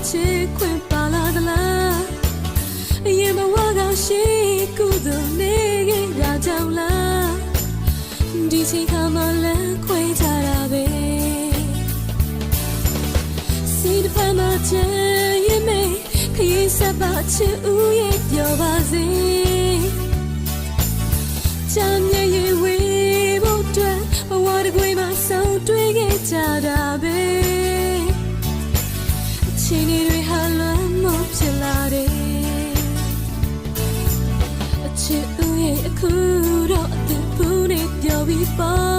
ချစ်ခွင့်ပါလာသလားအရင်ဘဝကရှိကုသိုလ်နေခဲ့တာကြောင့်လားဒီချိန်ခါမှလည်းခွေကြတာပဲစီတဖက်မှာချင်ရင်မေးခရီးဆက်ပါချစ်ဦးရဲ့ပြောပါစေချမ်းမြေရဲ့ဝေးဖို့အတွက်ဘဝတစ်ခွေမှာဆုံးတွေ့ခဲ့ကြတာပဲအချိန်တွေဟာလွမ်းမို့ဖြစ်လာတယ်အချစ်ဦးရဲ့အခုတော့အသက်ဖူးနေပြောပြီးပါ